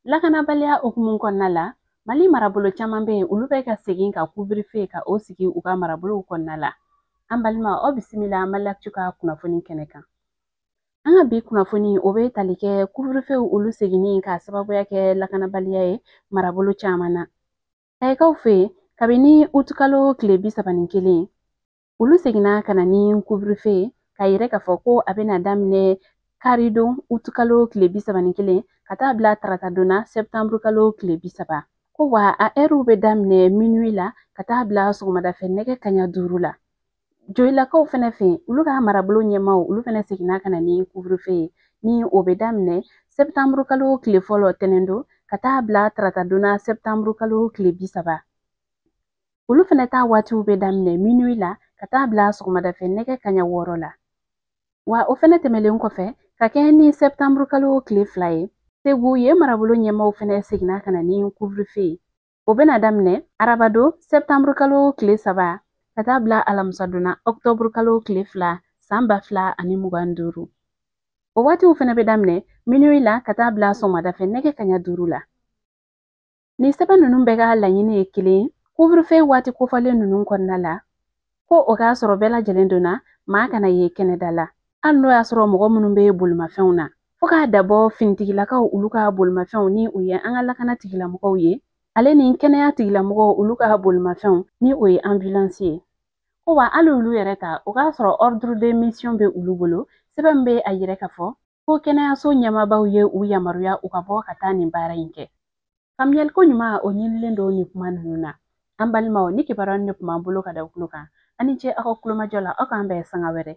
Lakanabaliya okumun kɔnɔna la, Mali marabolo caman bɛ yen olu bɛ ka segin ka couvre-feu ka o sigi u ka marabolow kɔnɔna la. An balima aw bisimila Maliactu ka kunnafoni kɛnɛ kan. An ka bi kunnafoni o bɛ tali kɛ couvre-feu olu seginni ka sababuya kɛ lakanabaliya ye marabolo caman na. Kayikaw fɛ yen, kabini août kalo tile 31 olu seginna ka na ni couvre-feu ye ka yira k'a fɔ ko a bɛna daminɛ karidon août kalo tile 31 ka taa bila tarata donna septembre kalo tile 30 ko wa a heures bɛ daminɛ minuit la ka taa bila sɔgɔmadafɛ nɛgɛ kaɲa 5 la. Joyilakaw fɛnɛ fɛ olu ka marabolo ɲɛmaw olu fɛnɛ seginna ka na ni couvre-feu ye ni o bɛ daminɛ septembre kalo tile fɔlɔ tɛnɛndon ka taa bila tarata donna septembre kalo tile 30. Olu fɛnɛ ta waatiw bɛ daminɛ minuit la ka taa bila sɔgɔmadafɛ nɛgɛ kaɲa 6 la. Wa o fɛnɛ tɛmɛlen kɔfɛ ka kɛɲɛ ni septembre kalo tile 2 ye, Segu ye marabolo ɲɛmaw fɛnɛ seginna ka na ni couvre-feu ye. O bɛna daminɛ arabadon septembre kalo tile 3 ka taa bila alamisa donna octobre kalo tile 2 san 2025. O waatiw fɛnɛ bɛ daminɛ minuit la ka taa bila sɔgɔmadafɛ nɛgɛ kaɲa 5 la. Ni sɛbɛn ninnu bɛɛ ka laɲini ye kelen, couvre-feu waati kofɔlen ninnu kɔnɔna la, ko o k'a sɔrɔ bɛɛ lajɛlen donna maa kana ye kɛnɛda la. Hali n'o y'a sɔrɔ mɔgɔ minnu bɛ bolimafɛnw na, fo k'a dabɔ finitigilakaw olu ka bolimafɛnw ni o ye an ka lakana tigilamɔgɔw ye, ale ni kɛnɛya tigilamɔgɔw olu ka bolimafɛnw ni o ye ambulance ye. Ko wa hali olu yɛrɛ ta o k'a sɔrɔ ordre de mission bɛ olu bolo, sɛbɛn bɛ a yira k'a fɔ ko kɛnɛyaso ɲɛmaabaw ye u yamaruya u ka bɔ ka taa nin baara in kɛ. Faamuyaliko ɲuman o ɲinilen don nin kuma ninnu na. An balimaw ni kibaruya ni kun b'an bolo ka da u tulo kan, ani ce aw ka kulomajɔ la aw k'an bɛn sanga wɛrɛ.